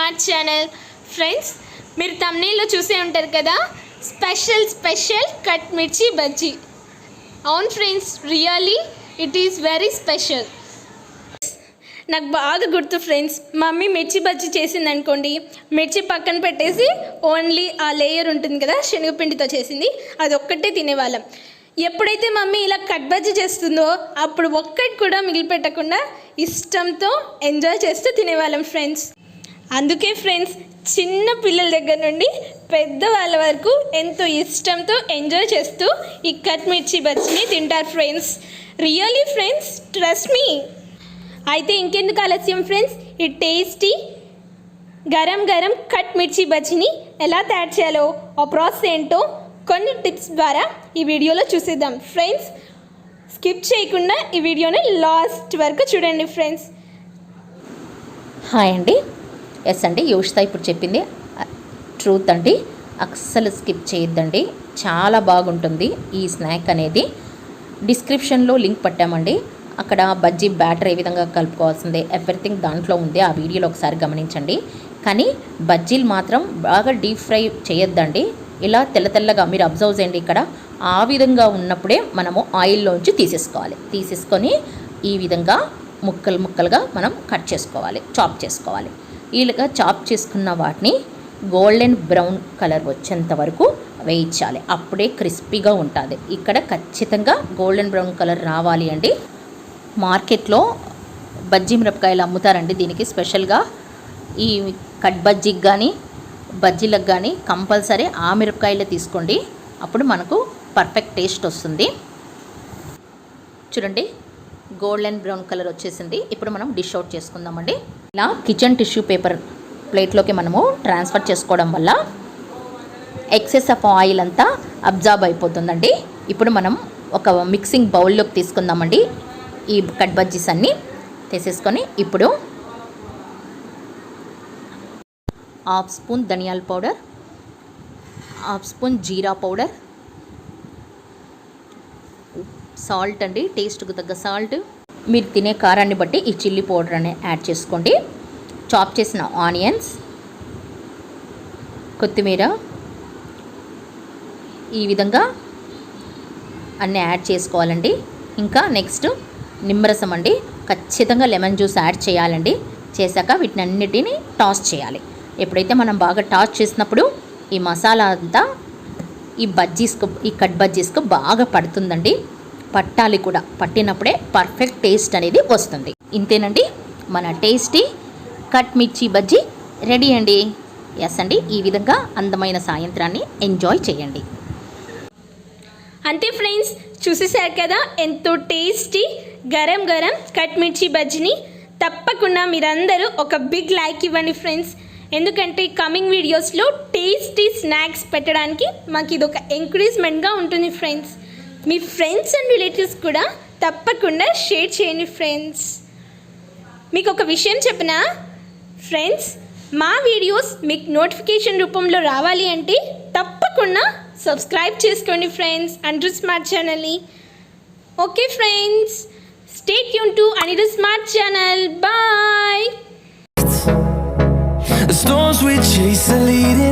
Smart channel. Friends, మీరు thumbnail చూసే ఉంటారు కదా, స్పెషల్ కట్ మిర్చి బజ్జీ. అవును friends, really it is very special. నాకు బాగా గుర్తు ఫ్రెండ్స్, మమ్మీ మిర్చి బజ్జీ చేసింది అనుకోండి, మిర్చి పక్కన పెట్టేసి ఓన్లీ ఆ లేయర్ ఉంటుంది కదా, శనగపిండితో చేసింది, అది ఒక్కటే తినేవాళ్ళం. ఎప్పుడైతే మమ్మీ ఇలా కట్ బజ్జీ చేస్తుందో అప్పుడు ఒక్కటి కూడా మిగిలిపెట్టకుండా ఇష్టంతో ఎంజాయ్ చేస్తూ తినేవాళ్ళం ఫ్రెండ్స్. అందుకే ఫ్రెండ్స్, చిన్న పిల్లల దగ్గర నుండి పెద్దవాళ్ళ వరకు ఎంతో ఇష్టంతో ఎంజాయ్ చేస్తూ ఈ కట్ మిర్చి బజ్జీని తింటారు friends. Really friends, trust me. అయితే ఇంకెందుకు ఆలస్యం ఫ్రెండ్స్, ఈ టేస్టీ గరం కట్ మిర్చి బజ్జీని ఎలా తయారు చేయాలో, ఆ ప్రాసెస్ ఏంటో కొన్ని టిప్స్ ద్వారా ఈ వీడియోలో చూసేద్దాం ఫ్రెండ్స్. స్కిప్ చేయకుండా ఈ వీడియోని లాస్ట్ వరకు చూడండి ఫ్రెండ్స్. హాయ్ అండి. ఎస్ అండి, యోషిత ఇప్పుడు చెప్పింది ట్రూత్ అండి. అస్సలు స్కిప్ చేయొద్దండి, చాలా బాగుంటుంది ఈ స్నాక్ అనేది. డిస్క్రిప్షన్లో లింక్ పెట్టామండి, అక్కడ బజ్జీ బ్యాటర్ ఏ విధంగా కలుపుకోవాల్సిందే ఎవ్రీథింగ్ దాంట్లో ఉంది, ఆ వీడియోలో ఒకసారి గమనించండి. కానీ బజ్జీలు మాత్రం బాగా డీప్ ఫ్రై చేయొద్దండి. ఇలా తెల్లగా మీరు అబ్జర్వ్ చేయండి, ఇక్కడ ఆ విధంగా ఉన్నప్పుడే మనము ఆయిల్లోంచి తీసేసుకొని ఈ విధంగా ముక్కలుగా మనం కట్ చేసుకోవాలి, చాప్ చేసుకోవాలి. ఇలాగా చాప్ చేసుకున్న వాటిని గోల్డెన్ బ్రౌన్ కలర్ వచ్చేంత వరకు వేయించాలి, అప్పుడే క్రిస్పీగా ఉంటుంది. ఇక్కడ ఖచ్చితంగా గోల్డెన్ బ్రౌన్ కలర్ రావాలి అండి. మార్కెట్లో బజ్జీ మిరపకాయలు అమ్ముతారండి, దీనికి స్పెషల్గా ఈ కట్ బజ్జీకి కానీ బజ్జీలకు కానీ కంపల్సరీ ఆ మిరపకాయలే తీసుకోండి, అప్పుడు మనకు పర్ఫెక్ట్ టేస్ట్ వస్తుంది. చూడండి, గోల్డెన్ బ్రౌన్ కలర్ వచ్చేసింది. ఇప్పుడు మనం డిష్ అవుట్ చేసుకుందామండి. ఇలా కిచెన్ టిష్యూ పేపర్ ప్లేట్లోకి మనము ట్రాన్స్ఫర్ చేసుకోవడం వల్ల ఎక్సెస్ ఆఫ్ ఆయిల్ అంతా అబ్జార్బ్ అయిపోతుందండి. ఇప్పుడు మనం ఒక మిక్సింగ్ బౌల్లోకి తీసుకుందామండి. ఈ కట్ బజ్జీస్ అన్నీ తీసేసుకొని ఇప్పుడు హాఫ్ స్పూన్ ధనియాల పౌడర్, హాఫ్ స్పూన్ జీరా పౌడర్, సాల్ట్ అండి, టేస్ట్కు తగ్గ సాల్ట్, మీరు తినే కారాన్ని బట్టి ఈ చిల్లీ పౌడర్ అని యాడ్ చేసుకోండి. చాప్ చేసిన ఆనియన్స్, కొత్తిమీర, ఈ విధంగా అన్నీ యాడ్ చేసుకోవాలండి. ఇంకా నెక్స్ట్ నిమ్మరసం అండి, ఖచ్చితంగా లెమన్ జ్యూస్ యాడ్ చేయాలండి. చేశాక వీటిని అన్నిటిని టాస్ చేయాలి. ఎప్పుడైతే మనం బాగా టాస్ చేసినప్పుడు ఈ మసాలా అంతా ఈ కట్ బజ్జీస్కు బాగా పడుతుందండి. పట్టాలి కూడా, పట్టినప్పుడే పర్ఫెక్ట్ టేస్ట్ అనేది వస్తుంది. ఇంతేనండి, మన టేస్టీ కట్ మిర్చి బజ్జీ రెడీ అండి. ఎస్ అండి, ఈ విధంగా అందమైన సాయంత్రాన్ని ఎంజాయ్ చేయండి. అంతే ఫ్రెండ్స్, చూసేశారు కదా ఎంతో టేస్టీ గరం కట్ మిర్చి బజ్జీని. తప్పకుండా మీరందరూ ఒక బిగ్ లైక్ ఇవ్వండి ఫ్రెండ్స్, ఎందుకంటే కమింగ్ వీడియోస్లో టేస్టీ స్నాక్స్ పెట్టడానికి మాకు ఇది ఒక ఎంకరేజ్మెంట్గా ఉంటుంది friends. Me friends and relatives కూడా తప్పకుండా షేర్ చేయండి ఫ్రెండ్స్. మీకు ఒక విషయం చెప్పనా ఫ్రెండ్స్, మా వీడియోస్ మీకు నోటిఫికేషన్ రూపంలో రావాలి అంటే తప్పకుండా సబ్స్క్రైబ్ చేసుకోండి ఫ్రెండ్స్ Anirudh స్మార్ట్ ఛానల్ని. Okay friends, stay tune to Anirudh smart channel. Bye. The storms we chase are leading